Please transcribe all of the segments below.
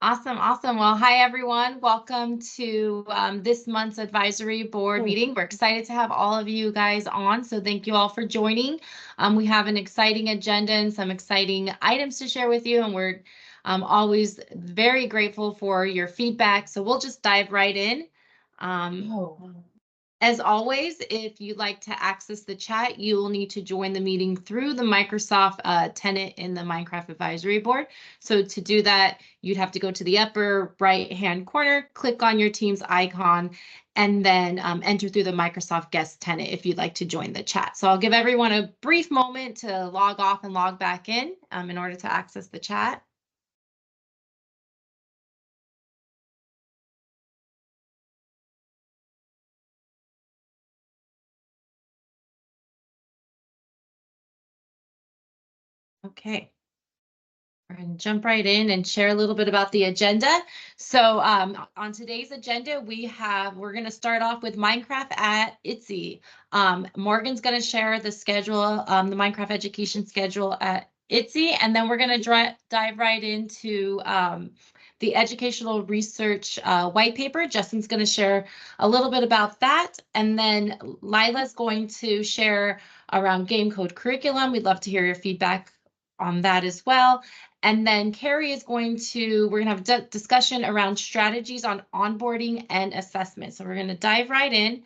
Awesome, awesome. Well, hi everyone. Welcome to this month's advisory board meeting. We're excited to have all of you guys on, so thank you all for joining. We have an exciting agenda and some exciting items to share with you, and we're always very grateful for your feedback. So we'll just dive right in. As always, if you'd like to access the chat, you will need to join the meeting through the Microsoft tenant in the Minecraft Advisory Board. So to do that, you'd have to go to the upper right-hand corner, click on your team's icon, and then enter through the Microsoft guest tenant if you'd like to join the chat. So I'll give everyone a brief moment to log off and log back in order to access the chat. Okay. We're going to jump right in and share a little bit about the agenda. So on today's agenda, we're going to start off with Minecraft at ITSE. Morgan's going to share the schedule, the Minecraft education schedule at ITSE, and then we're going to dive right into the educational research white paper. Justin's going to share a little bit about that, and then Lila's going to share around game code curriculum. We'd love to hear your feedback on that as well. And then Carrie is we're going to have a discussion around strategies on onboarding and assessment. So we're going to dive right in.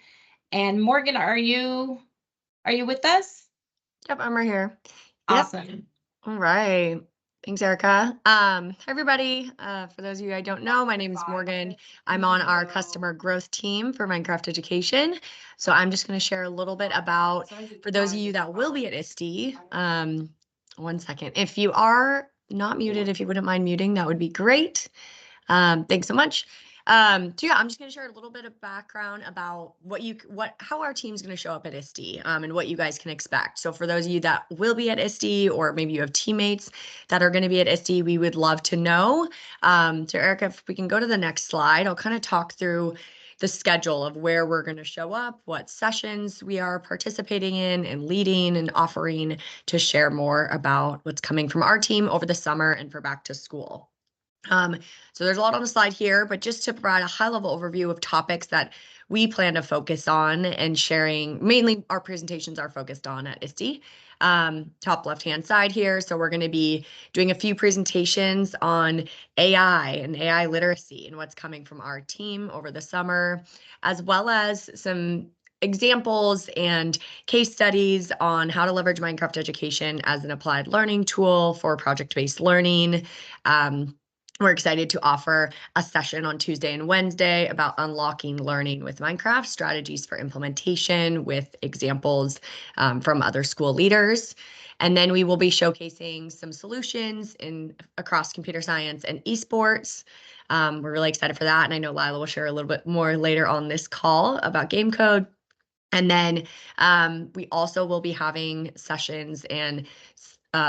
And Morgan, are you with us? Yep, I'm right here. Awesome. Yep. All right. Thanks, Erica. Hi, everybody. For those of you I don't know, my name is Morgan. I'm on our customer growth team for Minecraft education. So I'm just going to share a little bit about, for those of you that will be at ISTE, one second. If you are not muted, if you wouldn't mind muting, that would be great. Thanks so much. So yeah, I'm just going to share a little bit of background about how our team's going to show up at ISTE, and what you guys can expect. So for those of you that will be at ISTE, or maybe you have teammates that are going to be at ISTE, we would love to know. So Erica, if we can go to the next slide, I'll kind of talk through the schedule of where we're going to show up, what sessions we are participating in and leading and offering, to share more about what's coming from our team over the summer and for back to school. So there's a lot on the slide here, but just to provide a high-level overview of topics that we plan to focus on and sharing, mainly our presentations are focused on at ISTE. Top left-hand side here. So we're going to be doing a few presentations on AI and AI literacy and what's coming from our team over the summer, as well as some examples and case studies on how to leverage Minecraft education as an applied learning tool for project-based learning. We're excited to offer a session on Tuesday and Wednesday about unlocking learning with Minecraft, strategies for implementation with examples from other school leaders. And then we will be showcasing some solutions across computer science and esports. We're really excited for that. And I know Lila will share a little bit more later on this call about game code. And then we also will be having sessions and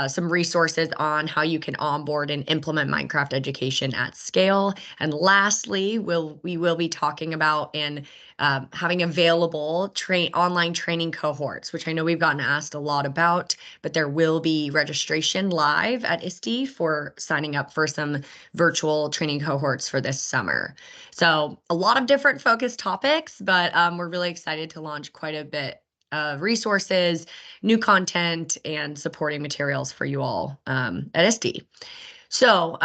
some resources on how you can onboard and implement Minecraft education at scale. And lastly, we will be talking about and having available online training cohorts, which I know we've gotten asked a lot about, but there will be registration live at ISTE for signing up for some virtual training cohorts for this summer. So a lot of different focused topics, but we're really excited to launch quite a bit of resources, new content, and supporting materials for you all at ISTE. So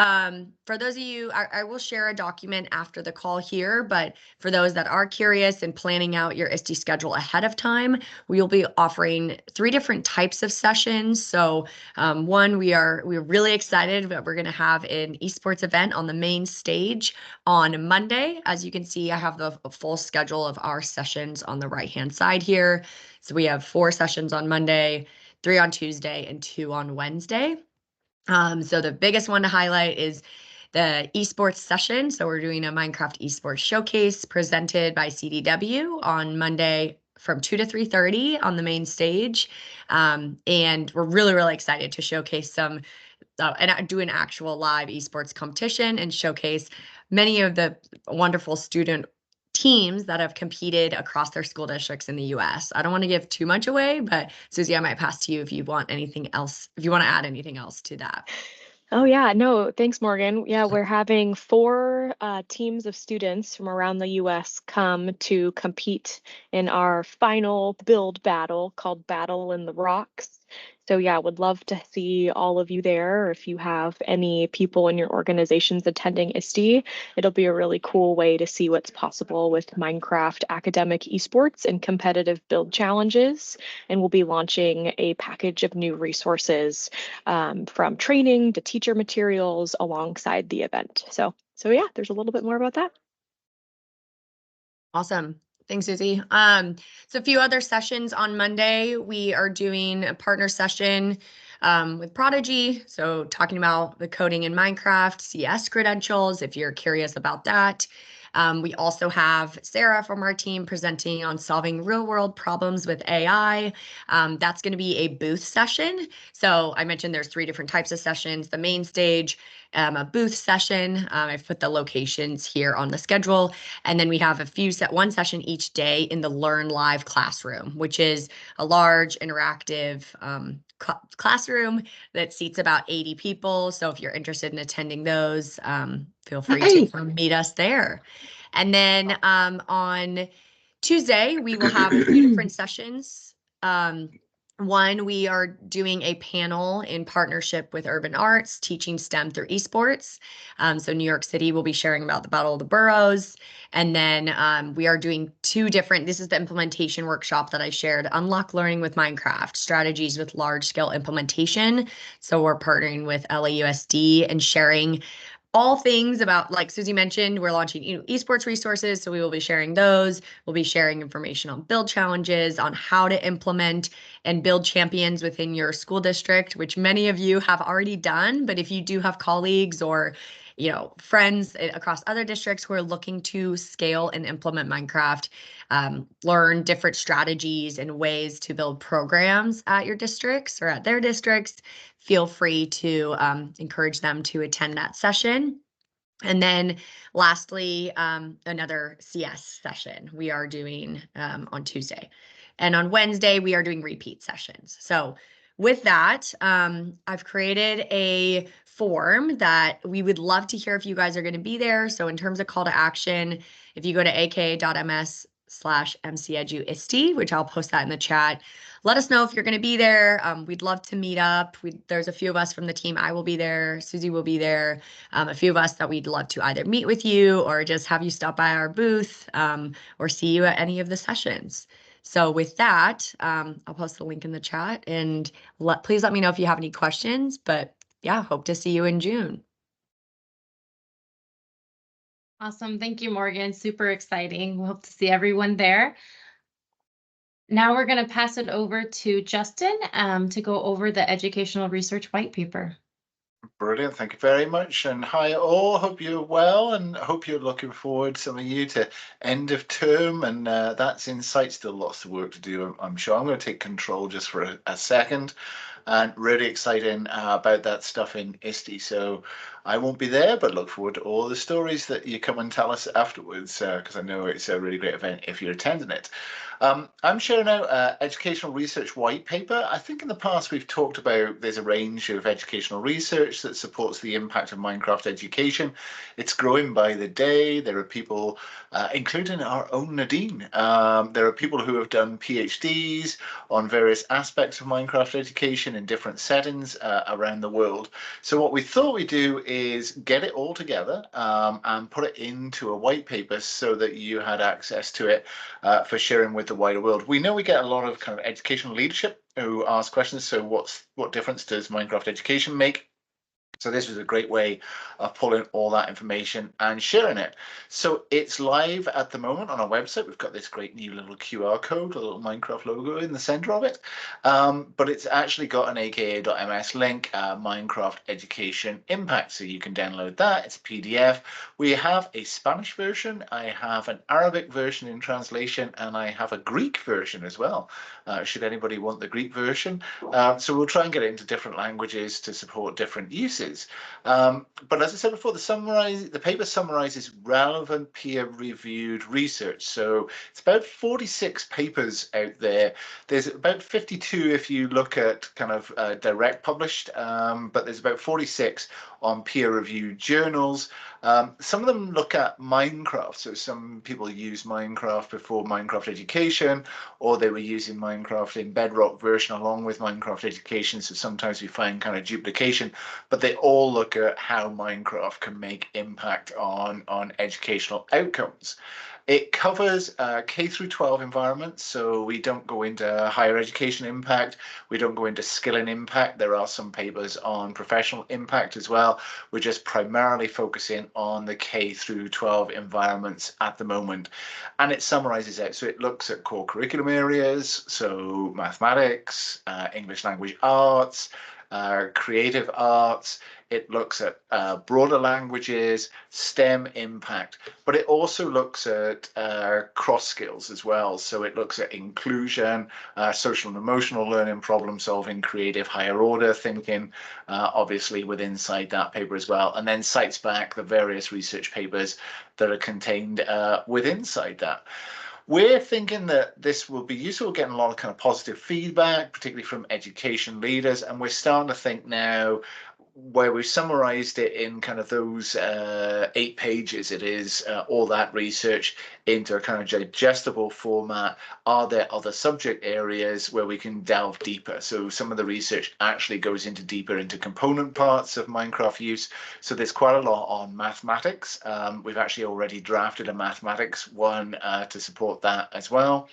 for those of you, I will share a document after the call here, but for those that are curious and planning out your ISTE schedule ahead of time, we will be offering 3 different types of sessions. So one, we're really excited that we're going to have an esports event on the main stage on Monday. As you can see, I have the full schedule of our sessions on the right-hand side here. So we have 4 sessions on Monday, 3 on Tuesday, and 2 on Wednesday. So the biggest one to highlight is the esports session. So we're doing a Minecraft esports showcase presented by CDW on Monday from 2 to 3:30 on the main stage. And we're really, really excited to showcase some and do an actual live esports competition and showcase many of the wonderful student teams that have competed across their school districts in the US. I don't want to give too much away, but Susie, I might pass to you if you want anything else, if you want to add anything else to that. Oh yeah, no, thanks, Morgan. Yeah, we're having four teams of students from around the US come to compete in our final build battle called Battle in the Rocks. So yeah, would love to see all of you there. Or if you have any people in your organizations attending ISTE, it'll be a really cool way to see what's possible with Minecraft academic esports and competitive build challenges. And we'll be launching a package of new resources from training to teacher materials alongside the event. So yeah, there's a little bit more about that. Awesome. Thanks, Susie. So a few other sessions on Monday. We are doing a partner session with Prodigy. So talking about the coding in Minecraft, CS credentials, if you're curious about that. We also have Sarah from our team presenting on solving real world problems with AI. That's going to be a booth session. So I mentioned there's 3 different types of sessions, the main stage, a booth session. I've put the locations here on the schedule. And then we have one session each day in the Learn Live classroom, which is a large interactive classroom that seats about 80 people. So if you're interested in attending those, feel free to come meet us there. And then on Tuesday, we will have a few different sessions. One, we are doing a panel in partnership with Urban Arts, teaching STEM through esports. So New York City will be sharing about the Battle of the Boroughs. And then we are doing 2 different, this is the implementation workshop that I shared, Unlock Learning with Minecraft, Strategies with Large Scale Implementation. So we're partnering with LAUSD and sharing all things about, like Susie mentioned, we're launching esports resources. So we will be sharing those. We'll be sharing information on build challenges, on how to implement and build champions within your school district, which many of you have already done. But if you do have colleagues or friends across other districts who are looking to scale and implement Minecraft, learn different strategies and ways to build programs at your districts or at their districts, feel free to encourage them to attend that session. And then lastly, another CS session we are doing on Tuesday. And on Wednesday, we are doing repeat sessions. So with that, I've created a form that we would love to hear if you guys are going to be there. So in terms of call to action, if you go to aka.ms/mceduist, which I'll post that in the chat, let us know if you're going to be there. We'd love to meet up. There's a few of us from the team. I will be there. Susie will be there. A few of us that we'd love to either meet with you or just have you stop by our booth or see you at any of the sessions. So with that, I'll post the link in the chat and please let me know if you have any questions. But yeah, hope to see you in June. Awesome. Thank you, Morgan. Super exciting. We hope to see everyone there. Now we're going to pass it over to Justin to go over the educational research white paper. Brilliant. Thank you very much. And hi all. Hope you're well and hope you're looking forward, some of you, to end of term. And that's in sight. Still lots of work to do, I'm sure. I'm going to take control just for a second. And really exciting about that stuff in ISTE. So I won't be there, but look forward to all the stories that you come and tell us afterwards, because I know it's a really great event if you're attending it. I'm sharing out educational research white paper. I think in the past we've talked about there's a range of educational research that supports the impact of Minecraft education. It's growing by the day. There are people, including our own Nadine, there are people who have done PhDs on various aspects of Minecraft education in different settings around the world. So what we thought we'd do is get it all together and put it into a white paper so that you had access to it for sharing with the wider world. We know we get a lot of kind of educational leadership who ask questions. So what difference does Minecraft education make? So this was a great way of pulling all that information and sharing it. So it's live at the moment on our website. We've got this great new little QR code, a little Minecraft logo in the center of it. But it's actually got an aka.ms link, Minecraft Education Impact. So you can download that. It's a PDF. We have a Spanish version. I have an Arabic version in translation, and I have a Greek version as well, should anybody want the Greek version. So we'll try and get it into different languages to support different uses. choices. But as I said before, the paper summarizes relevant peer-reviewed research. So it's about 46 papers out there. There's about 52 if you look at kind of direct published, but there's about 46 on peer-reviewed journals. Some of them look at Minecraft. So some people use Minecraft before Minecraft Education, or they were using Minecraft in Bedrock version along with Minecraft Education. So sometimes we find kind of duplication, but they all look at how Minecraft can make impact on educational outcomes. It covers K through 12 environments, so we don't go into higher education impact, we don't go into skilling impact. There are some papers on professional impact as well. We're just primarily focusing on the K through 12 environments at the moment. And it summarizes out, so it looks at core curriculum areas, so mathematics, English language arts, creative arts. It looks at broader languages, STEM impact, but it also looks at cross skills as well. So it looks at inclusion, social and emotional learning, problem solving, creative, higher order thinking, obviously within inside that paper as well, and then cites back the various research papers that are contained within inside that. We're thinking that this will be useful, getting a lot of kind of positive feedback, particularly from education leaders. And we're starting to think now, where we've summarized it in kind of those 8 pages, it is all that research into a kind of digestible format. Are there other subject areas where we can delve deeper? So some of the research actually goes into deeper into component parts of Minecraft use. So there's quite a lot on mathematics. We've actually already drafted a mathematics one to support that as well.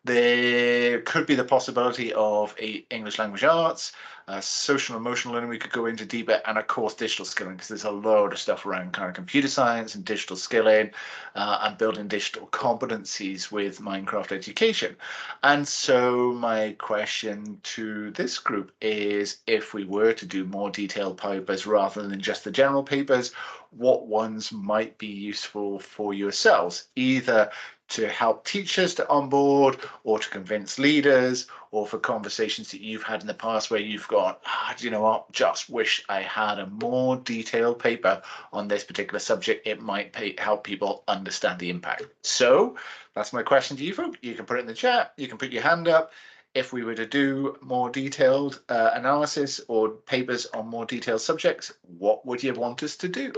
There could be the possibility of English language arts, social and emotional learning we could go into deeper, and of course digital skilling, because there's a load of stuff around kind of computer science and digital skilling and building digital competencies with Minecraft education. And so my question to this group is, if we were to do more detailed papers rather than just the general papers, what ones might be useful for yourselves, either to help teachers to onboard, or to convince leaders, or for conversations that you've had in the past where you've gone, do you know what, just wish I had a more detailed paper on this particular subject. It might help people understand the impact. So that's my question to you folks. You can put it in the chat, you can put your hand up. If we were to do more detailed analysis or papers on more detailed subjects, what would you want us to do?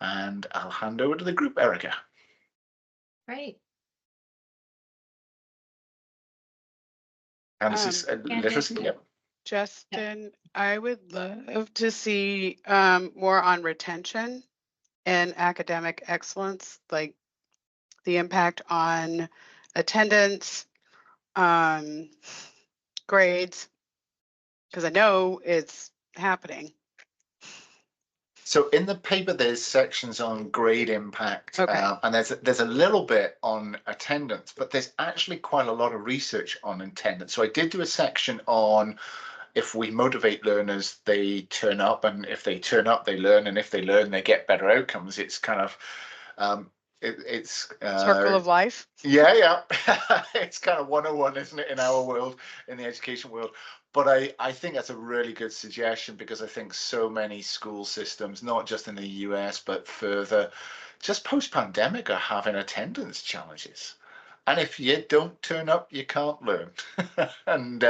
And I'll hand over to the group, Erica. Great. And this is literacy. Yep. Justin, I would love to see more on retention and academic excellence, like the impact on attendance, grades, because I know it's happening. So in the paper, there's sections on grade impact, and there's a little bit on attendance, but there's actually quite a lot of research on attendance. So I did do a section on, if we motivate learners, they turn up, and if they turn up, they learn, and if they learn, they get better outcomes. It's kind of it's Circle of life. Yeah. It's kind of 101, isn't it, in our world, in the education world. But I think that's a really good suggestion, because I think so many school systems, not just in the US, but further, just post-pandemic, are having attendance challenges. And if you don't turn up, you can't learn. And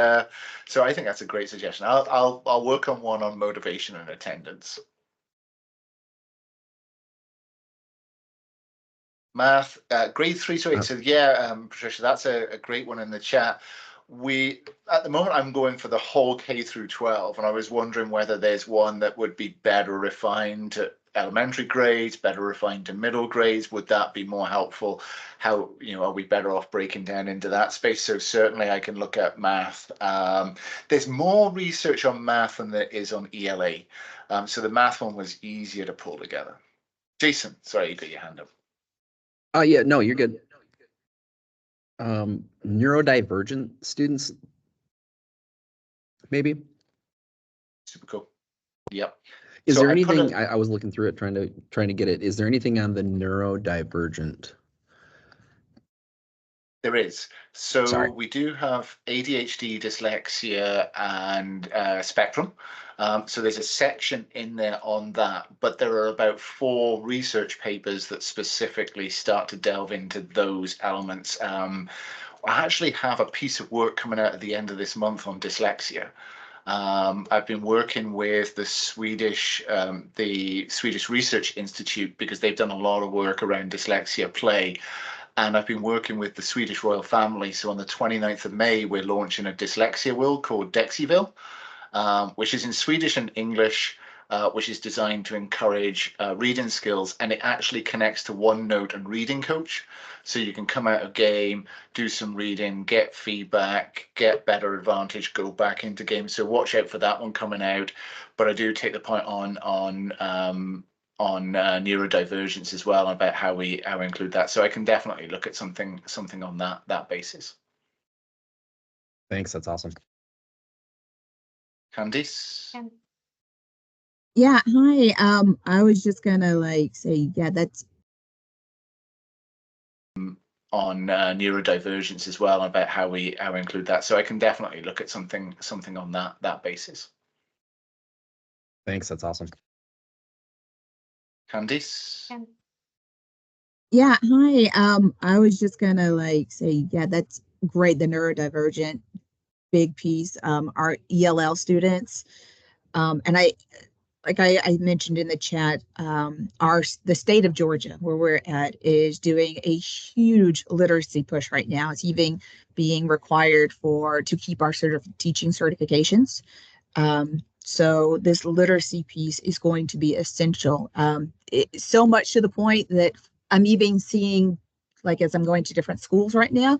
so I think that's a great suggestion. I'll work on one on motivation and attendance. Math, grade 3 to 8. So yeah, Patricia, that's a great one in the chat. At the moment, I'm going for the whole K through 12, and I was wondering whether there's one that would be better refined to elementary grades, better refined to middle grades. Would that be more helpful? How, are we better off breaking down into that space? So certainly I can look at math. There's more research on math than there is on ELA. So the math one was easier to pull together. Jason, sorry, you got your hand up. Yeah, no, you're good. Neurodivergent students, maybe. Super cool. Yep. Is So there I put anything? I was looking through it, trying to get it. Is there anything on the neurodivergent? There is. So Sorry. we do have ADHD, dyslexia, and spectrum. So there's a section in there on that, but there are about 4 research papers that specifically start to delve into those elements. I actually have a piece of work coming out at the end of this month on dyslexia. I've been working with the Swedish Research Institute because they've done a lot of work around dyslexia play. And I've been working with the Swedish royal family. So on the 29th of May, we're launching a dyslexia wheel called Dexiville, which is in Swedish and English, which is designed to encourage reading skills. And it actually connects to OneNote and Reading Coach. So you can come out of game, do some reading, get feedback, get better advantage, go back into game. So watch out for that one coming out. But I do take the point on neurodivergence as well, about how we include that. So I can definitely look at something on that basis. Thanks, that's awesome. Candice? Yeah, hi. I was just gonna say, yeah, that's on neurodivergence as well, about how we include that. So I can definitely look at something on that basis. Thanks, that's awesome. Candice? yeah, hi. I was just gonna say, yeah, that's great. The neurodivergent big piece. Our ELL students, and I mentioned in the chat, the state of Georgia, where we're at, is doing a huge literacy push right now. It's even being required to keep our teaching certifications. So this literacy piece is going to be essential. So much to the point that I'm even seeing, as I'm going to different schools right now,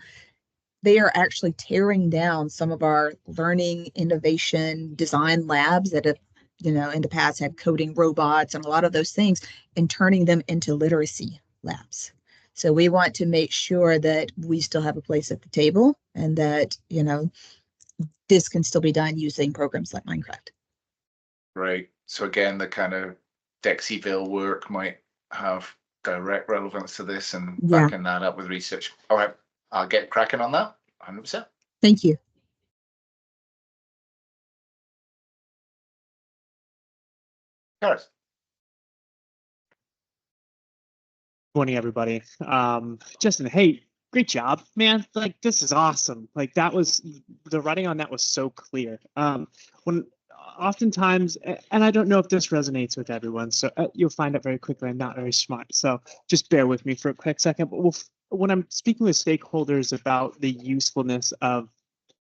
they are actually tearing down some of our learning, innovation, design labs that have, in the past had coding robots and a lot of those things, and turning them into literacy labs. So we want to make sure that we still have a place at the table, and that, this can still be done using programs like Minecraft. Right. So again, the kind of Dexiville work might have direct relevance to this, and backing that up with research. All right, I'll get cracking on that. 100%. Thank you. Gareth? Morning, everybody. Justin, hey, great job, man. Like, this is awesome. Like, the writing on that was so clear. When oftentimes, and I don't know if this resonates with everyone, so you'll find out very quickly I'm not very smart. So just bear with me for a quick second. But when I'm speaking with stakeholders about the usefulness of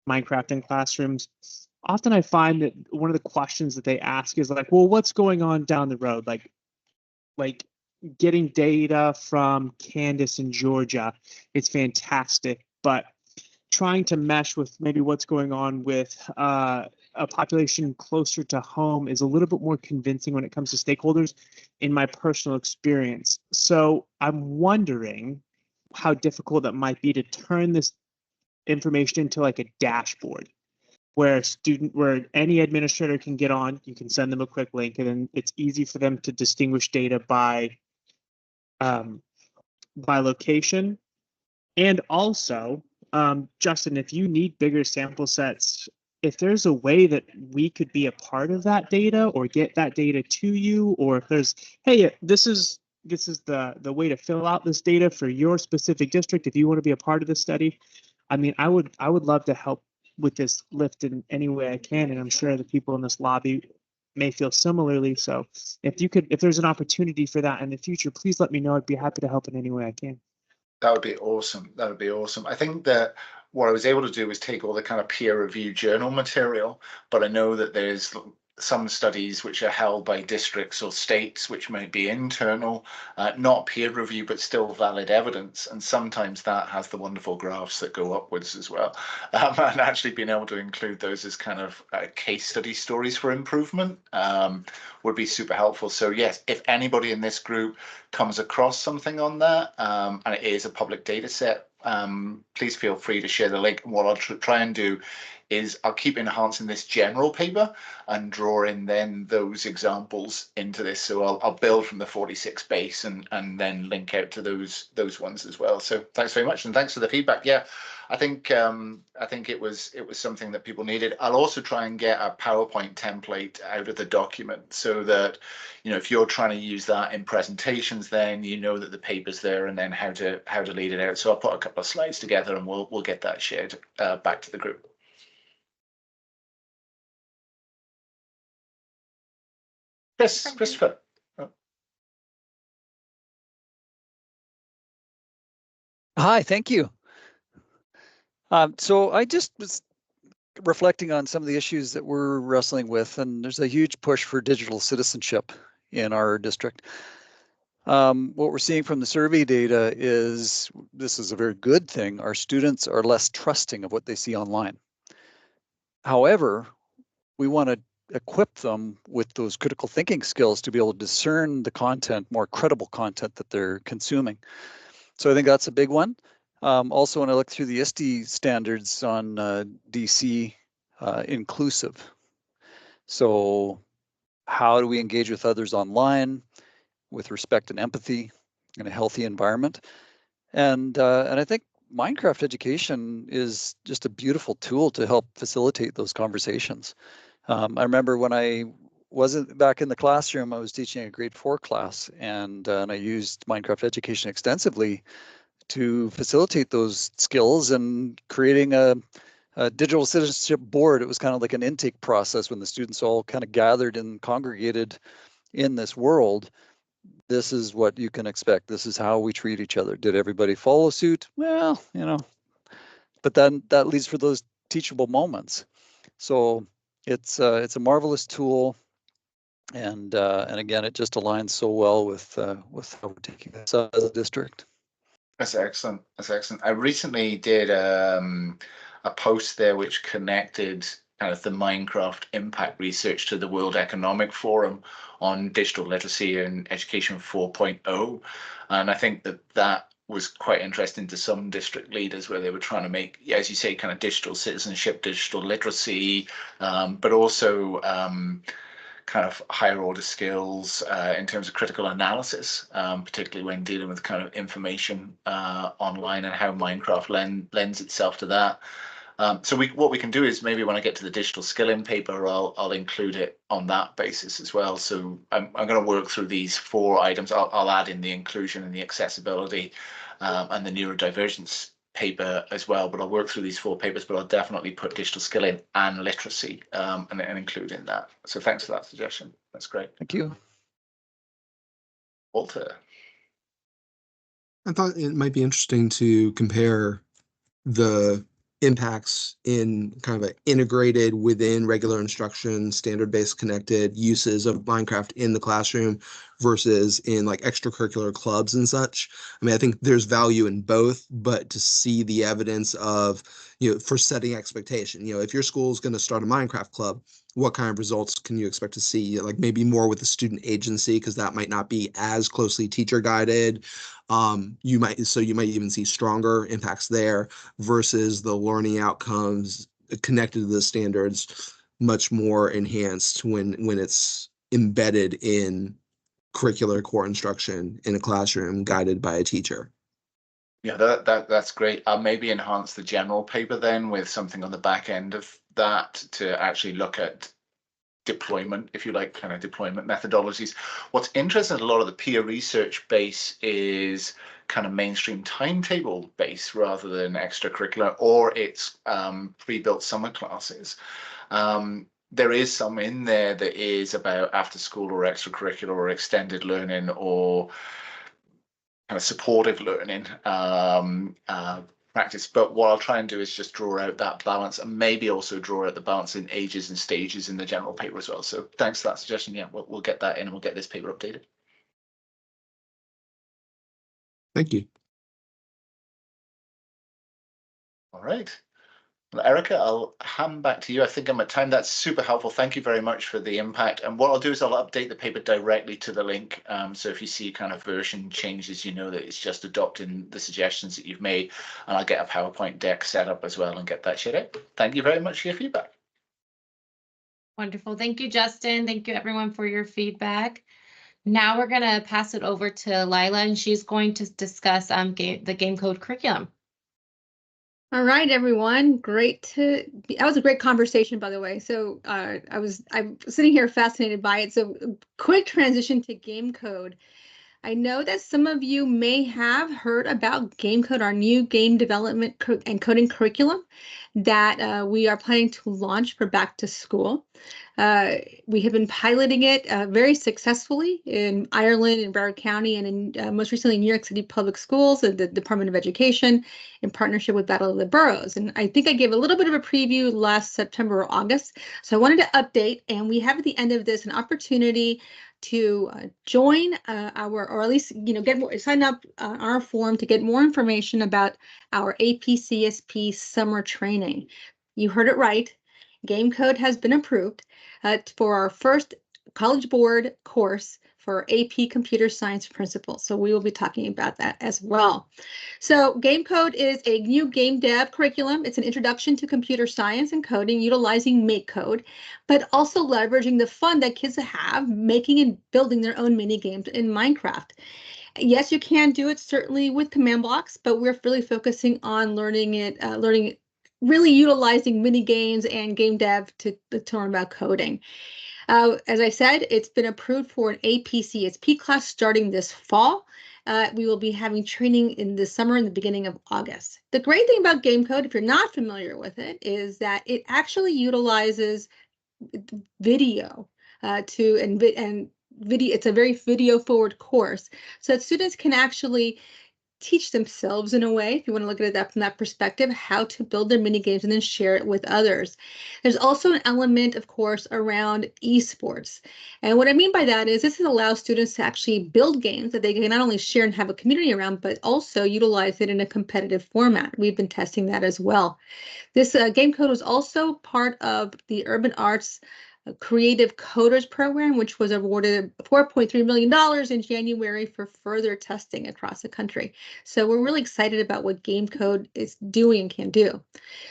Minecraft in classrooms, often I find that one of the questions that they ask is like, well, what's going on down the road? Like getting data from Candace in Georgia, it's fantastic, but trying to mesh with maybe what's going on with a population closer to home is a little bit more convincing when it comes to stakeholders, in my personal experience. So I'm wondering how difficult it might be to turn this information into like a dashboard where any administrator can get on, you can send them a quick link, and then it's easy for them to distinguish data by location. And also, Justin, if you need bigger sample sets, if there's a way that we could be a part of that data or get that data to you, or if there's, hey, this is the way to fill out this data for your specific district, if you want to be a part of this study, I mean, I would love to help with this lift in any way I can, and I'm sure the people in this lobby may feel similarly. So if there's an opportunity for that in the future, please let me know. I'd be happy to help in any way I can. That would be awesome. That would be awesome. I think that what I was able to do was take all the kind of peer review journal material, but I know that there's some studies which are held by districts or states, which might be internal, not peer review, but still valid evidence. And sometimes that has the wonderful graphs that go upwards as well. And actually being able to include those as kind of case study stories for improvement would be super helpful. So yes, if anybody in this group comes across something on that, and it is a public data set, please feel free to share the link. And what I'll try and do is I'll keep enhancing this general paper and draw in then those examples into this. So I'll build from the 46 base and then link out to those ones as well. So thanks very much, and thanks for the feedback. Yeah, I think it was something that people needed. I'll also try and get a PowerPoint template out of the document so that, you know, if you're trying to use that in presentations, then you know that the paper's there and then how to lead it out. So I'll put a couple of slides together and we'll get that shared back to the group. Christopher. Hi, thank you. So I just was reflecting on some of the issues that we're wrestling with, and there's a huge push for digital citizenship in our district. What we're seeing from the survey data is this is a very good thing. Our students are less trusting of what they see online. However, we want to equip them with those critical thinking skills to be able to discern the content, more credible content that they're consuming. So I think that's a big one. Also, when I look through the ISTE standards on DC inclusive. So how do we engage with others online with respect and empathy in a healthy environment? And I think Minecraft education is just a beautiful tool to help facilitate those conversations. I remember when I wasn't back in the classroom, I was teaching a grade 4 class, and I used Minecraft education extensively to facilitate those skills and creating a digital citizenship board. It was kind of like an intake process when the students all kind of gathered and congregated in this world. This is what you can expect. This is how we treat each other. Did everybody follow suit? Well, you know, but then that leads for those teachable moments. So it's a marvelous tool, and again, it just aligns so well with how we're taking this as a district. That's excellent. That's excellent. I recently did a post there which connected kind of the Minecraft impact research to the World Economic Forum on digital literacy and education 4.0. And I think that was quite interesting to some district leaders, where they were trying to make, as you say, kind of digital citizenship, digital literacy, but also kind of higher order skills in terms of critical analysis, particularly when dealing with kind of information online, and how Minecraft lends itself to that. So what we can do is, maybe when I get to the digital skilling paper, I'll include it on that basis as well. So I'm going to work through these 4 items. I'll add in the inclusion and the accessibility and the neurodivergence paper as well, but I'll work through these 4 papers, but I'll definitely put digital skilling and literacy and include in that. So thanks for that suggestion. That's great. Thank you. Walter. I thought it might be interesting to compare the impacts in kind of an integrated within regular instruction, standard-based connected uses of Minecraft in the classroom versus in like extracurricular clubs and such. I mean, I think there's value in both, but to see the evidence of, you know, for setting expectation, you know, if your school is going to start a Minecraft club, what kind of results can you expect to see? Like maybe more with the student agency, because that might not be as closely teacher guided. You might even see stronger impacts there versus the learning outcomes connected to the standards much more enhanced when it's embedded in curricular core instruction in a classroom guided by a teacher. Yeah, that's great. I'll maybe enhance the general paper then with something on the back end of that to actually look at deployment, if you like, kind of deployment methodologies. What's interesting, a lot of the peer research base is kind of mainstream timetable base rather than extracurricular, or it's pre-built summer classes. There is some in there that is about after school or extracurricular or extended learning or kind of supportive learning practice. But what I'll try and do is just draw out that balance, and maybe also draw out the balance in ages and stages in the general paper as well. So thanks for that suggestion. Yeah, we'll get that in and we'll get this paper updated. Thank you. All right. Well, Erica, I'll hand back to you. I think I'm at time. That's super helpful. Thank you very much for the impact. And what I'll do is I'll update the paper directly to the link. So if you see kind of version changes, you know that it's just adopting the suggestions that you've made. And I'll get a PowerPoint deck set up as well and get that shared out. Thank you very much for your feedback. Wonderful. Thank you, Justin. Thank you, everyone, for your feedback. Now we're going to pass it over to Lila, and she's going to discuss the game code curriculum. All right, everyone. That was a great conversation, by the way. So I'm sitting here fascinated by it. So quick transition to game code. I know that some of you may have heard about game code, our new game development and coding curriculum that we are planning to launch for back to school. We have been piloting it very successfully in Ireland and Broward County, and in most recently in New York City Public Schools and the Department of Education in partnership with Battle of the Boroughs. And I think I gave a little bit of a preview last September or August. So I wanted to update, and we have at the end of this an opportunity to join or at least sign up on our form to get more information about our APCSP summer training. You heard it right. Game code has been approved for our first College Board course for AP Computer Science Principles. So we will be talking about that as well. So game code is a new game dev curriculum. It's an introduction to computer science and coding utilizing MakeCode, but also leveraging the fun that kids have making and building their own mini games in Minecraft. Yes, you can do it certainly with command blocks, but we're really focusing on learning really utilizing mini games and game dev to learn about coding. As I said, it's been approved for an APCSP class starting this fall. We will be having training in the summer and the beginning of August. The great thing about game code, if you're not familiar with it, is that it actually utilizes video video. It's a very video forward course, so that students can actually teach themselves in a way, if you want to look at it from that perspective, how to build their mini games and then share it with others. There's also an element, of course, around esports. And what I mean by that is this allows students to actually build games that they can not only share and have a community around, but also utilize it in a competitive format. We've been testing that as well. This game code was also part of the Urban Arts Creative Coders Program, which was awarded $4.3 million in January for further testing across the country. So we're really excited about what game code is doing and can do.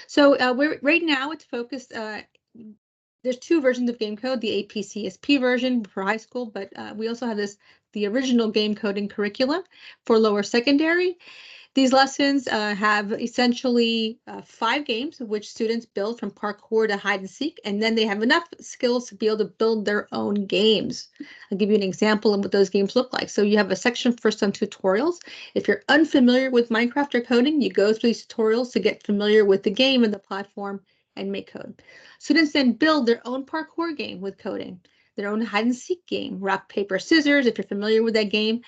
So right now it's focused, there's two versions of game code, the APCSP version for high school, but we also have the original game coding curriculum for lower secondary. These lessons have essentially 5 games of which students build from parkour to hide and seek, and then they have enough skills to be able to build their own games. I'll give you an example of what those games look like. So you have a section first on tutorials. If you're unfamiliar with Minecraft or coding, you go through these tutorials to get familiar with the game and the platform and make code. Students then build their own parkour game with coding, their own hide and seek game, rock, paper, scissors, if you're familiar with that game,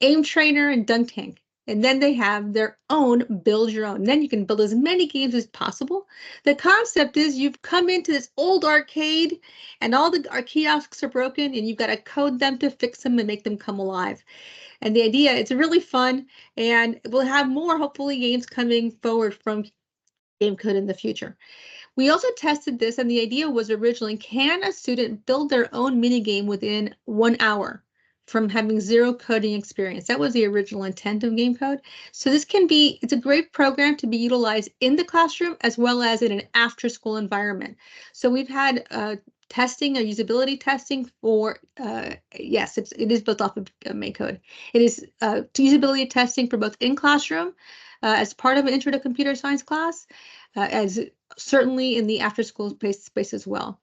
aim trainer, and dunk tank. And then they have their own build your own. And then you can build as many games as possible. The concept is you've come into this old arcade and all our kiosks are broken and you've got to code them to fix them and make them come alive. And the idea, it's really fun, and we'll have more, hopefully, games coming forward from game code in the future. We also tested this, and the idea was originally, can a student build their own mini game within 1 hour from having zero coding experience? That was the original intent of game code. So this it's a great program to be utilized in the classroom as well as in an after school environment. So we've had testing, usability testing for, yes, it is built off of MakeCode. It is usability testing for both in classroom as part of an intro to computer science class, as certainly in the after school space as well.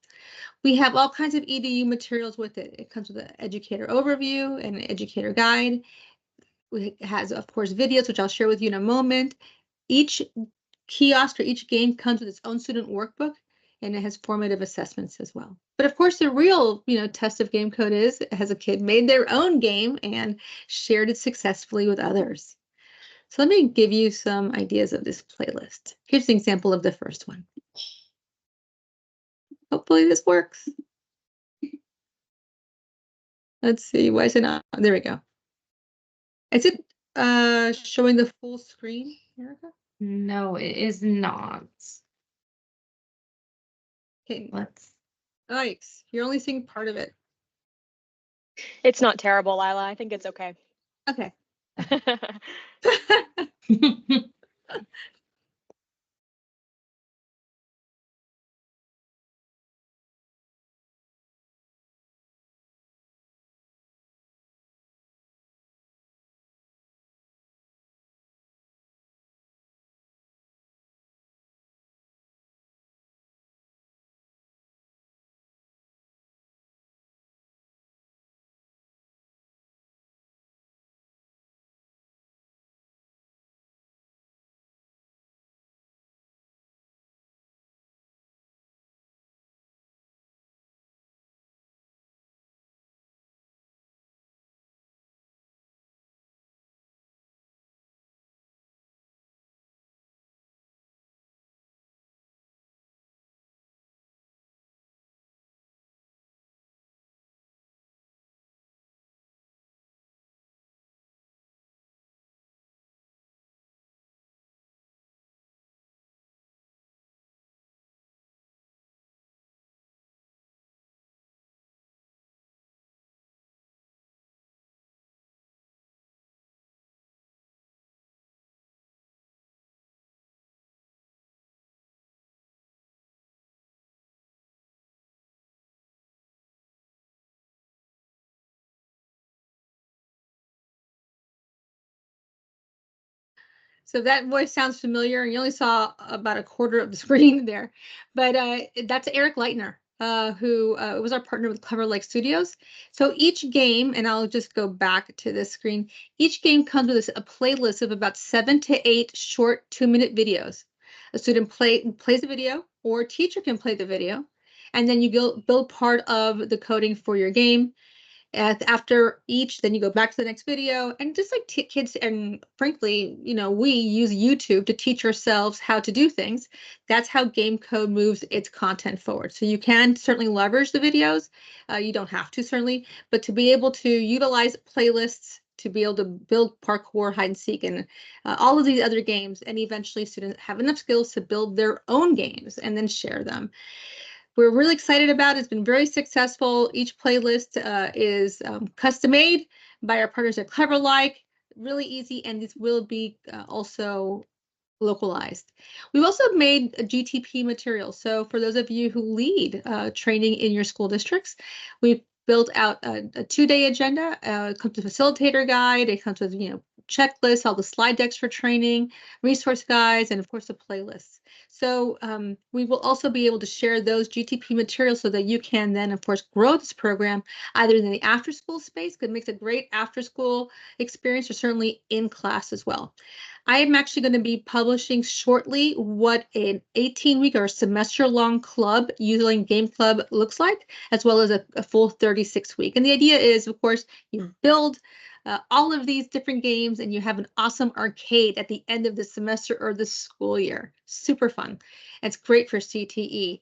We have all kinds of EDU materials with it. It comes with an educator overview and an educator guide. It has, of course, videos, which I'll share with you in a moment. Each kiosk or each game comes with its own student workbook, and it has formative assessments as well. But of course, the real, test of game code is, has a kid made their own game and shared it successfully with others. So let me give you some ideas of this playlist. Here's an example of the first one. Hopefully this works. Let's see, why is it not? There we go. Is it showing the full screen, Erica? No, it is not. Okay. Let's. Yikes. You're only seeing part of it. It's not terrible, Lila. I think it's okay. Okay. So that voice sounds familiar. You only saw about a quarter of the screen there, but that's Eric Leitner, who was our partner with Clever Lake Studios. So each game, and I'll just go back to this screen, each game comes with a playlist of about 7 to 8 short 2-minute videos. A student plays the video, or a teacher can play the video, and then you build part of the coding for your game. After each, then you go back to the next video, and just like kids, and frankly, we use YouTube to teach ourselves how to do things. That's how game code moves its content forward. So you can certainly leverage the videos. You don't have to, certainly, but to be able to utilize playlists, to be able to build parkour, hide and seek, and all of these other games, and eventually students have enough skills to build their own games and then share them. We're really excited about it. It's been very successful. Each playlist is custom made by our partners at Clever Like. Really easy, and this will be also localized. We've also made a GTP material. So for those of you who lead training in your school districts, we've built out a 2-day agenda. It comes with a facilitator guide. It comes with checklists, all the slide decks for training, resource guides, and of course the playlists. So we will also be able to share those GTP materials so that you can then, of course, grow this program either in the after-school space, because it makes a great after-school experience, or certainly in class as well. I am actually going to be publishing shortly what an 18-week or semester-long club using Game Club looks like, as well as a full 36-week. And the idea is, of course, you build all of these different games, and you have an awesome arcade at the end of the semester or the school year. Super fun. It's great for CTE.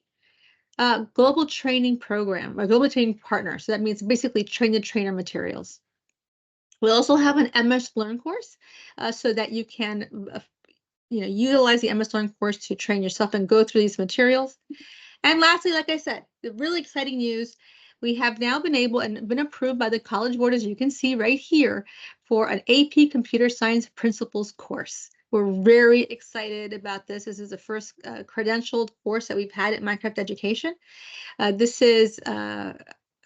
Global training program, or global training partner. So that means basically train the trainer materials. We also have an MS Learn course so that you can utilize the MS Learn course to train yourself and go through these materials. And lastly, like I said, the really exciting news, we have now been able and been approved by the College Board, as you can see right here, for an AP Computer Science Principles course. We're very excited about this. This is the first credentialed course that we've had at Minecraft Education. This is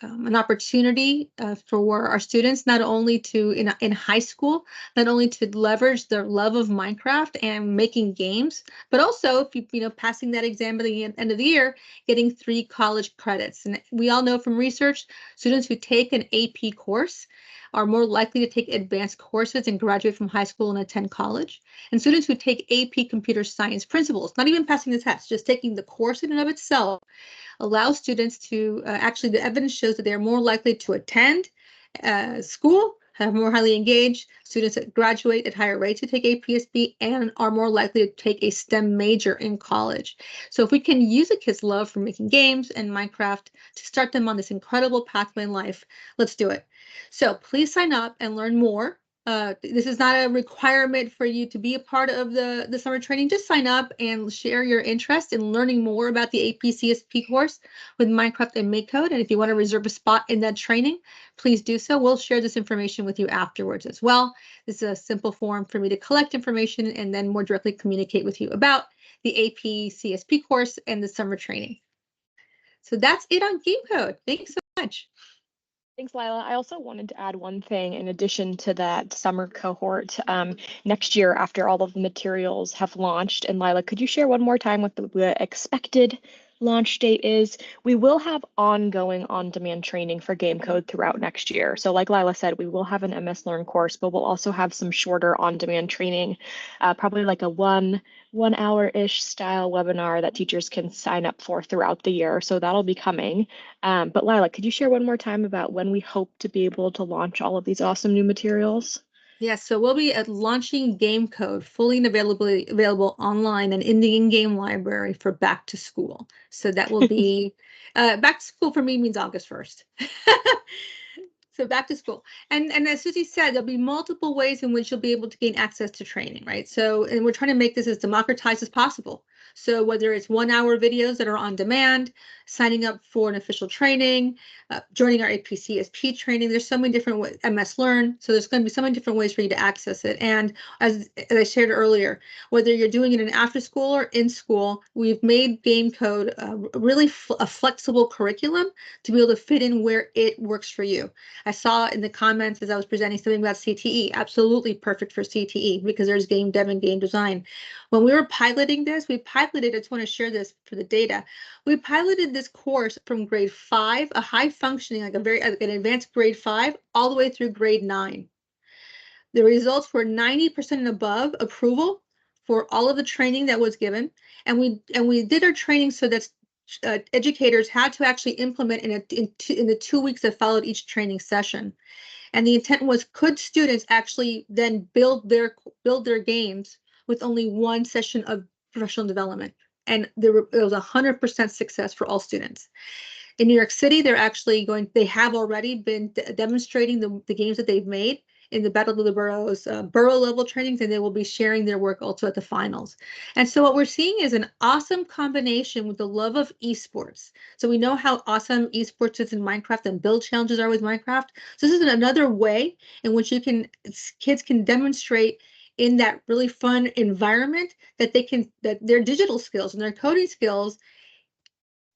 an opportunity for our students, not only to in high school, not only to leverage their love of Minecraft and making games, but also if you passing that exam at the end of the year, getting 3 college credits. And we all know from research, students who take an AP course are more likely to take advanced courses and graduate from high school and attend college. And students who take AP Computer Science Principles, not even passing the test, just taking the course in and of itself, allow students to actually, the evidence shows that they're more likely to attend school, have more highly engaged students that graduate at higher rates to take a PSB, and are more likely to take a STEM major in college. So if we can use a kid's love for making games and Minecraft to start them on this incredible pathway in life, let's do it. So please sign up and learn more This is not a requirement for you to be a part of the summer training. Just sign up and share your interest in learning more about the AP CSP course with Minecraft and MakeCode. And if you want to reserve a spot in that training, please do so. We'll share this information with you afterwards as well. This is a simple form for me to collect information and then more directly communicate with you about the AP CSP course and the summer training. So that's it on Game Code. Thanks so much. Thanks, Lila. I also wanted to add one thing in addition to that summer cohort. Next year, after all of the materials have launched, and Lila, could you share one more time what the expected launch date is? We will have ongoing on-demand training for game code throughout next year. So like Lila said, we will have an MS Learn course, but we'll also have some shorter on-demand training, probably like a one hour-ish style webinar that teachers can sign up for throughout the year. So that'll be coming. But Lila, could you share one more time about when we hope to be able to launch all of these awesome new materials? Yes, so we'll be launching Game Code fully and available online and in the in-game library for back to school. So that will be back to school for me means August 1st. So back to school. And as Susie said, there'll be multiple ways in which you'll be able to gain access to training, right? So, and we're trying to make this as democratized as possible. So whether it's 1 hour videos that are on demand, signing up for an official training, joining our AP CSP training, there's so many different ways, MS Learn. So there's going to be so many different ways for you to access it. And as I shared earlier, whether you're doing it in after school or in school, we've made Game Code really a flexible curriculum to be able to fit in where it works for you. I saw in the comments as I was presenting something about CTE, absolutely perfect for CTE because there's game dev and game design. When we were piloting this, I just want to share this for the data. We piloted this course from grade 5, a high functioning, like an advanced grade 5, all the way through grade 9. The results were 90% and above approval for all of the training that was given. And we did our training so that educators had to actually implement in the 2 weeks that followed each training session. And the intent was, could students actually then build their games with only one session of professional development? And it was 100% success for all students. In New York City, they have already been demonstrating the games that they've made in the Battle of the Boroughs borough level trainings, and they will be sharing their work also at the finals. And so what we're seeing is an awesome combination with the love of esports. So we know how awesome esports is in Minecraft and build challenges are with Minecraft. So this is another way in which kids can demonstrate in that really fun environment that their digital skills and their coding skills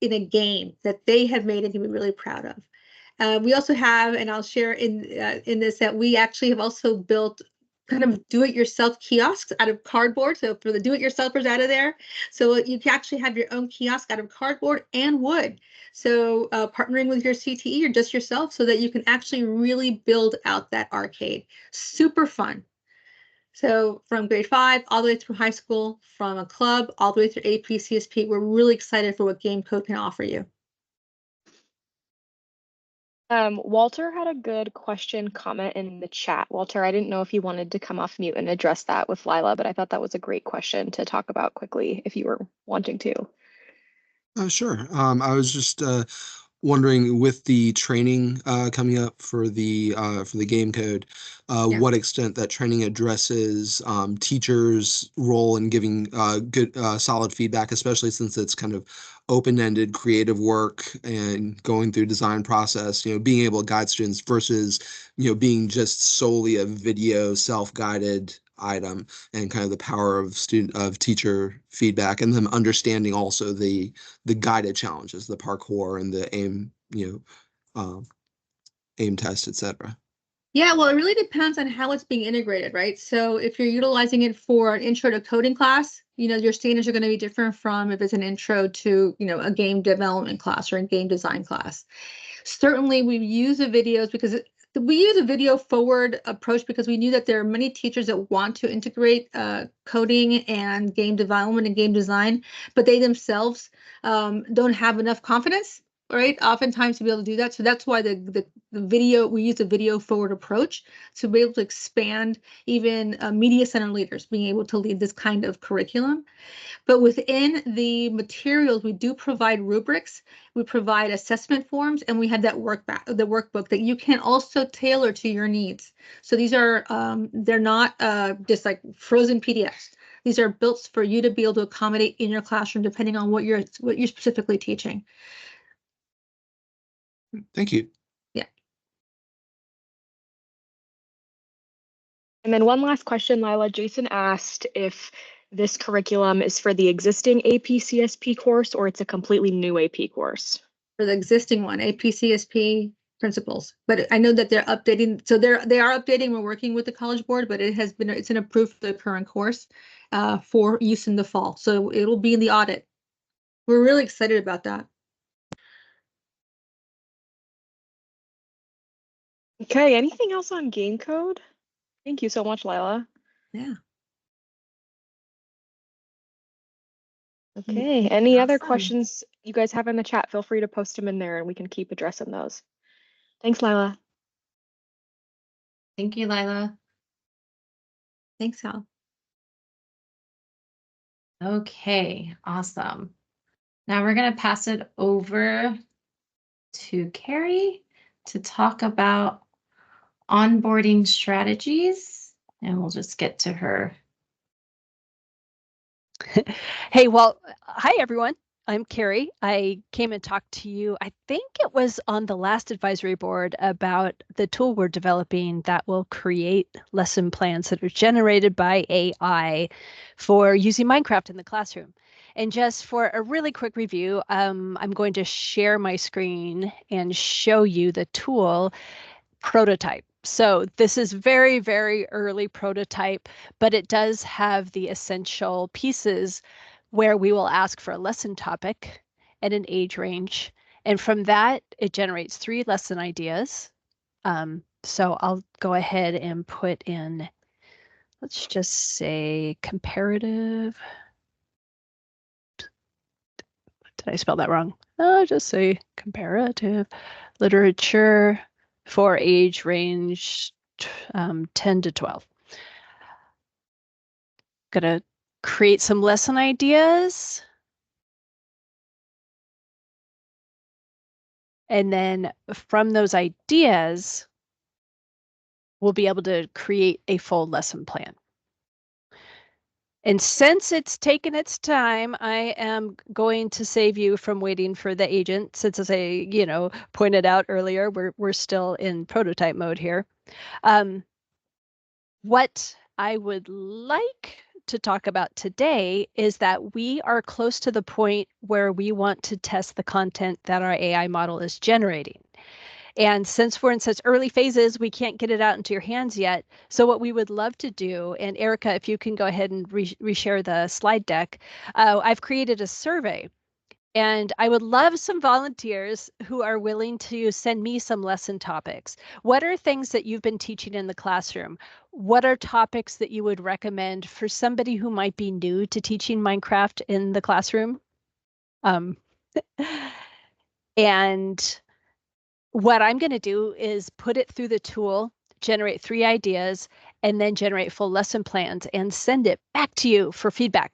in a game that they have made and can be really proud of. We also have, and I'll share in this, that we actually have also built kind of do-it-yourself kiosks out of cardboard. So for the do-it-yourselfers out of there, so you can actually have your own kiosk out of cardboard and wood. So partnering with your CTE or just yourself so that you can actually really build out that arcade. Super fun. So from grade 5 all the way through high school, from a club all the way through AP CSP, we're really excited for what Game Code can offer you. Walter had a good comment in the chat. Walter, I didn't know if you wanted to come off mute and address that with Lila, but I thought that was a great question to talk about quickly if you were wanting to. Sure. I was just wondering, with the training coming up for the game code, Yeah. what extent that training addresses teachers' role in giving good solid feedback, especially since it's kind of open-ended creative work and going through design process, being able to guide students versus, being just solely a video self-guided item, and kind of the power of teacher feedback, and them understanding also the guided challenges, the parkour and the aim test, etc. Yeah, well, it really depends on how it's being integrated, right? So if you're utilizing it for an intro to coding class, your standards are going to be different from if it's an intro to, a game development class or a game design class. Certainly, we use the videos because we use a video forward approach because we knew that there are many teachers that want to integrate coding and game development and game design, but they themselves don't have enough confidence right? Oftentimes to be able to do that. So that's why the video, we use a video forward approach to be able to expand even media center leaders being able to lead this kind of curriculum. But within the materials, we do provide rubrics, we provide assessment forms, and we have that the workbook that you can also tailor to your needs. So these are, they're not just like frozen PDFs. These are built for you to be able to accommodate in your classroom, depending on what you're specifically teaching. Thank you. Yeah. And then one last question, Lila. Jason asked if this curriculum is for the existing AP-CSP course or it's a completely new AP course. For the existing one, AP-CSP principles. But I know that they're updating, so they are updating. We're working with the College Board, but it's an approved for the current course for use in the fall. So it'll be in the audit. We're really excited about that. Okay, anything else on game code? Thank you so much, Lila. Yeah. Okay, any other Awesome. questions you guys have in the chat, feel free to post them in there and we can keep addressing those. Thanks, Lila. Thank you, Lila. Thanks, Al. Okay, awesome. Now we're going to pass it over to Carrie to talk about onboarding strategies, and we'll just get to her. Hey, well, hi, everyone. I'm Carrie. I came and talked to you, I think it was on the last advisory board, about the tool we're developing that will create lesson plans that are generated by AI for using Minecraft in the classroom. And just for a really quick review, I'm going to share my screen and show you the tool prototype. So this is very, very early prototype, but it does have the essential pieces where we will ask for a lesson topic and an age range. And from that, it generates 3 lesson ideas. So I'll go ahead and put in, let's just say comparative. Did I spell that wrong? Just say comparative literature for age range 10 to 12. Gonna create some lesson ideas. And then from those ideas, we'll be able to create a full lesson plan. And since it's taken its time, I am going to save you from waiting for the agent. Since, as I, pointed out earlier, we're still in prototype mode here. What I would like to talk about today is that we are close to the point where we want to test the content that our AI model is generating. And since we're in such early phases, we can't get it out into your hands yet. So what we would love to do, and Erica, if you can go ahead and reshare the slide deck, I've created a survey. And I would love some volunteers who are willing to send me some lesson topics. What are things that you've been teaching in the classroom? What are topics that you would recommend for somebody who might be new to teaching Minecraft in the classroom? And what I'm going to do is put it through the tool, generate 3 ideas, and then generate full lesson plans and send it back to you for feedback.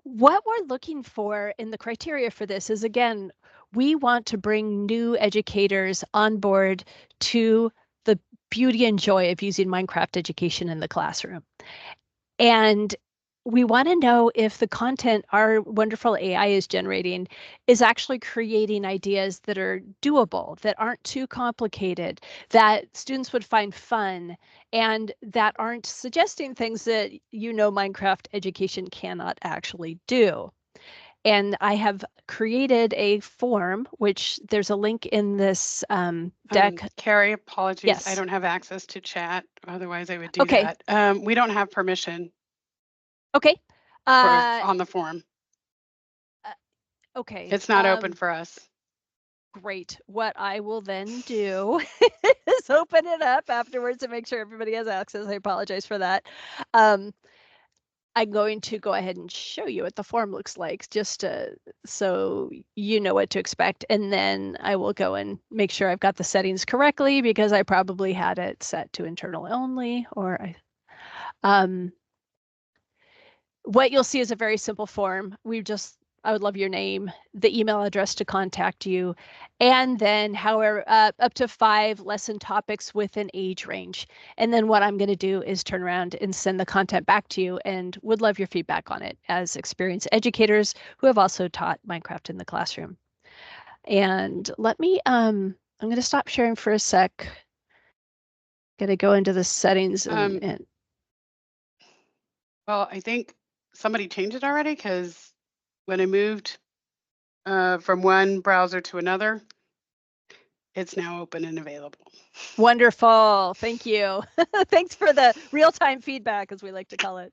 What we're looking for in the criteria for this is, again, we want to bring new educators on board to the beauty and joy of using Minecraft education in the classroom. And we want to know if the content our wonderful AI is generating is actually creating ideas that are doable, that aren't too complicated, that students would find fun, and that aren't suggesting things that Minecraft education cannot actually do. And I have created a form, which there's a link in this deck. Carrie, apologies. Yes. I don't have access to chat. Otherwise, I would do that. We don't have permission. Okay. On the form. Okay. It's not open for us. Great. What I will then do is open it up afterwards to make sure everybody has access. I apologize for that. I'm going to go ahead and show you what the form looks like, just so you know what to expect. And then I will go and make sure I've got the settings correctly, because I probably had it set to internal only, or what you'll see is a very simple form. I would love your name, the email address to contact you, and then however, up to 5 lesson topics with an age range. And then what I'm going to do is turn around and send the content back to you, and would love your feedback on it as experienced educators who have also taught Minecraft in the classroom. And let me, I'm going to stop sharing for a sec. Going to go into the settings and well, I think somebody changed it already, because when I moved from one browser to another, it's now open and available. Wonderful. Thank you. Thanks for the real-time feedback, as we like to call it.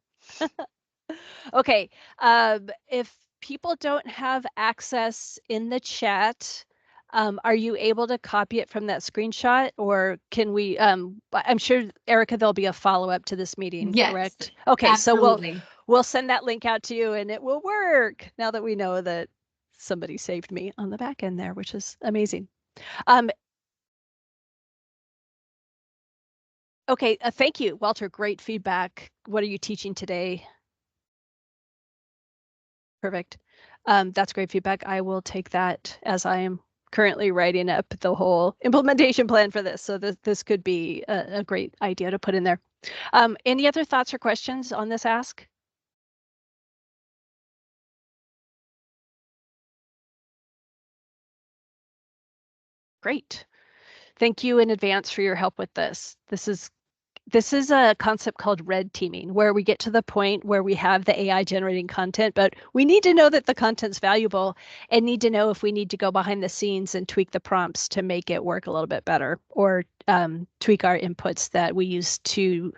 Okay. If people don't have access in the chat, are you able to copy it from that screenshot, or can we, I'm sure, Erica, there'll be a follow-up to this meeting, Yes, correct? Okay, absolutely. so we'll send that link out to you, and it will work now that we know that somebody saved me on the back end there, which is amazing. Okay, thank you, Walter. Great feedback. What are you teaching today? Perfect. That's great feedback. I will take that, as I am currently writing up the whole implementation plan for this. So this could be a great idea to put in there. Any other thoughts or questions on this ask? Great. Thank you in advance for your help with this. This is a concept called red teaming, where we get to the point where we have the AI generating content, but we need to know that the content's valuable, and need to know if we need to go behind the scenes and tweak the prompts to make it work a little bit better, or tweak our inputs that we use to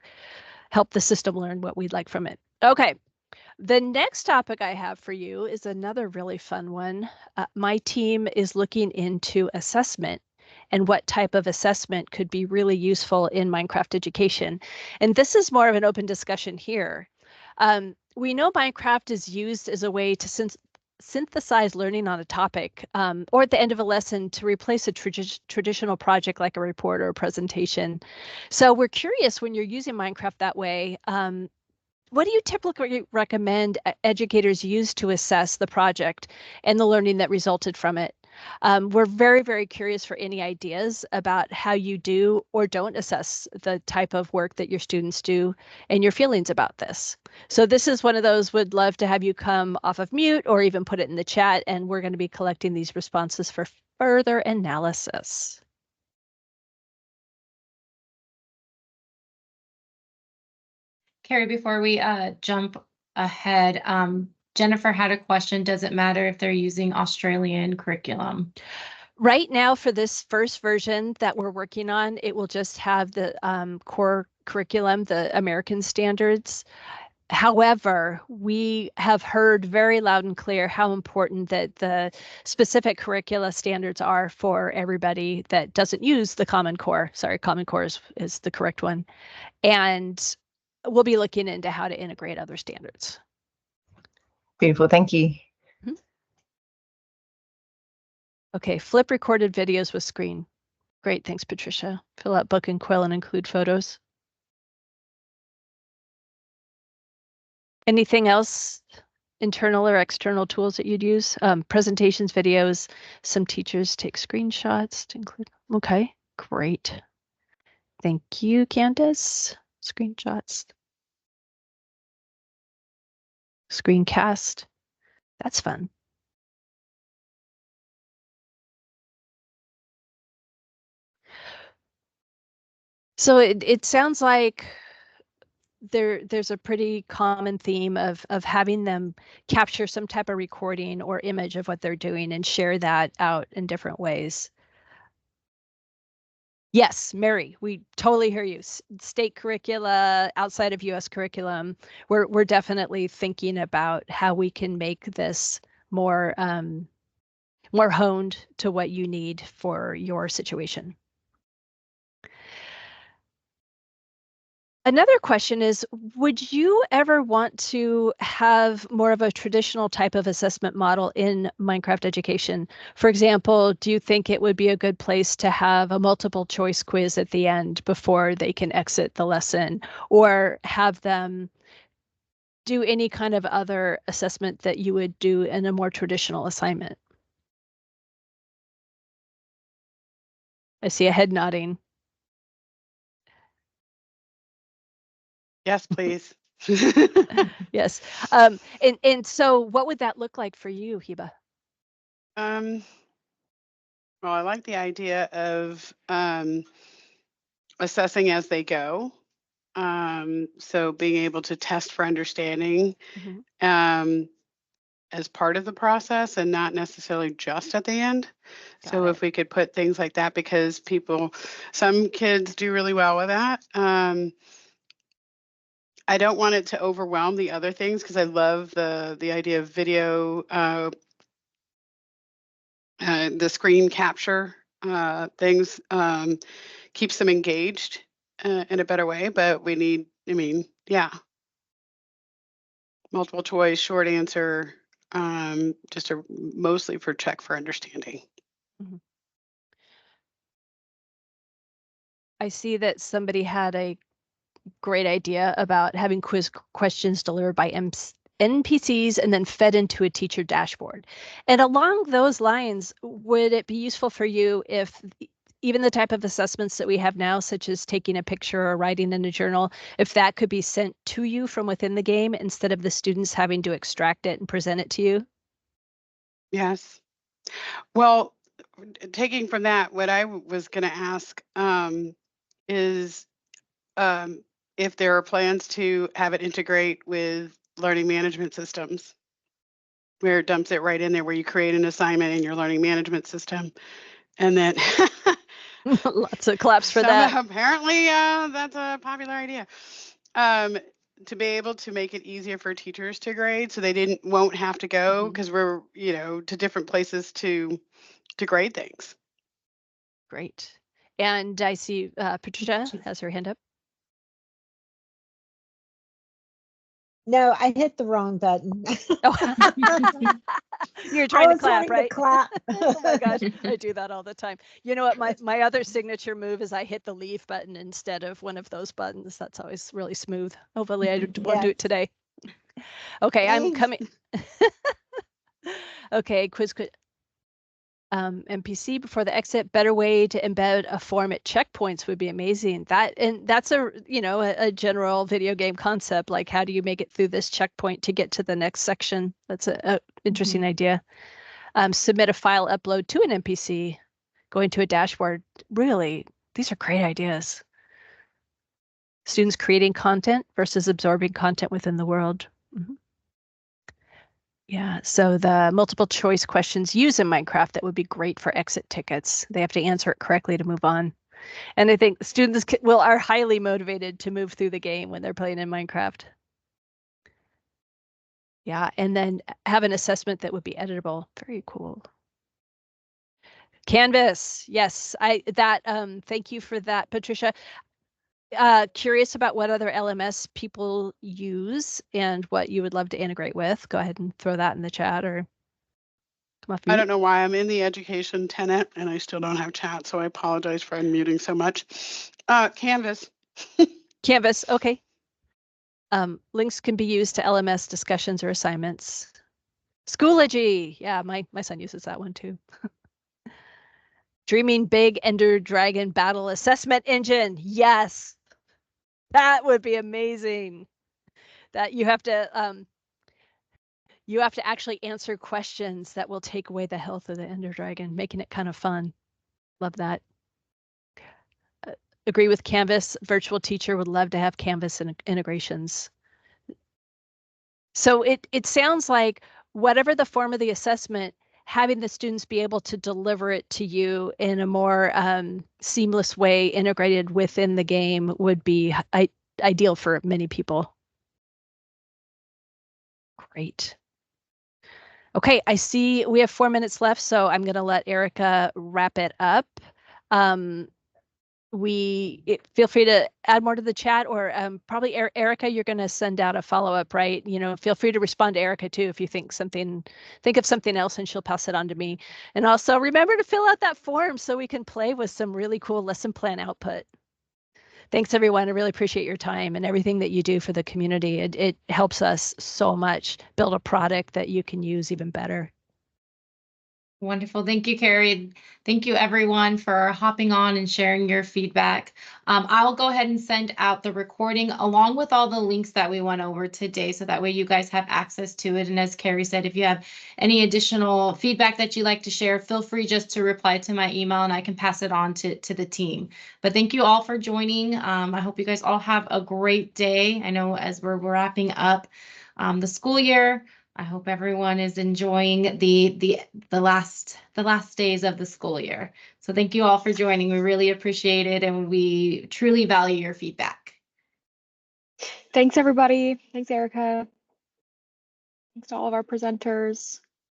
help the system learn what we'd like from it. Okay. The next topic I have for you is another really fun one. My team is looking into assessment and what type of assessment could be really useful in Minecraft education. And this is more of an open discussion here. We know Minecraft is used as a way to synthesize learning on a topic, or at the end of a lesson to replace a traditional project like a report or a presentation. So we're curious, when you're using Minecraft that way, what do you typically recommend educators use to assess the project and the learning that resulted from it? We're very, very curious for any ideas about how you do or don't assess the type of work that your students do, and your feelings about this. So this is one of those, would love to have you come off of mute or even put it in the chat, and we're going to be collecting these responses for further analysis. Carrie, before we jump ahead, Jennifer had a question. Does it matter if they're using Australian curriculum? Right now, for this first version that we're working on, it will just have the core curriculum, the American standards. However, we have heard very loud and clear how important that the specific curricula standards are for everybody that doesn't use the Common Core. Sorry, Common Core is the correct one. And we'll be looking into how to integrate other standards. Beautiful, thank you. Okay, flip recorded videos with screen. Great, thanks, Patricia. Fill out book and quill and include photos. Anything else, internal or external tools that you'd use? Presentations, videos, some teachers take screenshots to include. Okay, great. Thank you, Candace. Screenshots. Screencast. That's fun. So it sounds like there's a pretty common theme of having them capture some type of recording or image of what they're doing and share that out in different ways. Yes, Mary, we totally hear you. State curricula, outside of US curriculum, we're definitely thinking about how we can make this more more honed to what you need for your situation. Another question is, would you ever want to have more of a traditional type of assessment model in Minecraft education? For example, do you think it would be a good place to have a multiple choice quiz at the end before they can exit the lesson, or have them do any kind of other assessment that you would do in a more traditional assignment? I see a head nodding. Yes, please. Yes. And so what would that look like for you, Hiba? Well, I like the idea of assessing as they go. So being able to test for understanding as part of the process and not necessarily just at the end. So if we could put things like that, because some kids do really well with that. I don't want it to overwhelm the other things, because I love the idea of video, the screen capture things, keeps them engaged in a better way. But we need, yeah, multiple choice, short answer, just mostly for check for understanding. I see that somebody had a great idea about having quiz questions delivered by NPCs and then fed into a teacher dashboard. And along those lines, would it be useful for you if even the type of assessments that we have now, such as taking a picture or writing in a journal, if that could be sent to you from within the game instead of the students having to extract it and present it to you? Yes. Well, taking from that, what I was going to ask is if there are plans to have it integrate with learning management systems, where it dumps it right in there, where you create an assignment in your learning management system, and then lots of claps for that. Apparently, that's a popular idea. To be able to make it easier for teachers to grade, so they won't have to go, because we're to different places to grade things. Great. And I see Patricia has her hand up. No, I hit the wrong button. You're trying to clap, wanting right? to clap. Oh my gosh, I do that all the time. You know what? My other signature move is I hit the leave button instead of one of those buttons. That's always really smooth. Hopefully, I won't do it today. Okay, I'm coming. Okay, quiz. NPC before the exit. Better way to embed a form at checkpoints would be amazing. That's a general video game concept. Like, how do you make it through this checkpoint to get to the next section? That's a interesting idea. Submit a file upload to an NPC, going to a dashboard. Really, these are great ideas. Students creating content versus absorbing content within the world. Yeah, so the multiple choice questions used in Minecraft, that would be great for exit tickets. They have to answer it correctly to move on. And I think students are highly motivated to move through the game when they're playing in Minecraft. Yeah, and then have an assessment that would be editable. Very cool. Canvas, yes, thank you for that, Patricia. Curious about what other LMS people use and what you would love to integrate with. Go ahead and throw that in the chat or come off mute. I don't know why I'm in the education tenant and I still don't have chat, so I apologize for unmuting so much. Canvas. Canvas, okay. Links can be used to LMS discussions or assignments. Schoology, yeah, my son uses that one too. Dreaming Big Ender Dragon Battle Assessment Engine, yes. That would be amazing. That you have to actually answer questions that will take away the health of the Ender Dragon, making it kind of fun. Love that. Agree with Canvas. Virtual teacher would love to have Canvas integrations. So it sounds like whatever the form of the assessment, having the students be able to deliver it to you in a more seamless way, integrated within the game, would be ideal for many people. Great. Okay, I see we have 4 minutes left, so I'm going to let Erica wrap it up. feel free to add more to the chat, or probably Erica, you're going to send out a follow-up, right? Feel free to respond to Erica too if you think of something else, and she'll pass it on to me. And also remember to fill out that form so we can play with some really cool lesson plan output. Thanks everyone. I really appreciate your time and everything that you do for the community. It helps us so much build a product that you can use even better. Wonderful. Thank you, Carrie. Thank you, everyone, for hopping on and sharing your feedback. I'll go ahead and send out the recording along with all the links that we went over today, so that way you guys have access to it. And as Carrie said, if you have any additional feedback that you'd like to share, feel free just to reply to my email and I can pass it on to the team. But thank you all for joining. I hope you guys all have a great day. I know as we're wrapping up the school year, I hope everyone is enjoying the last days of the school year. So thank you all for joining. We really appreciate it, and we truly value your feedback. Thanks, everybody. Thanks, Erica. Thanks to all of our presenters.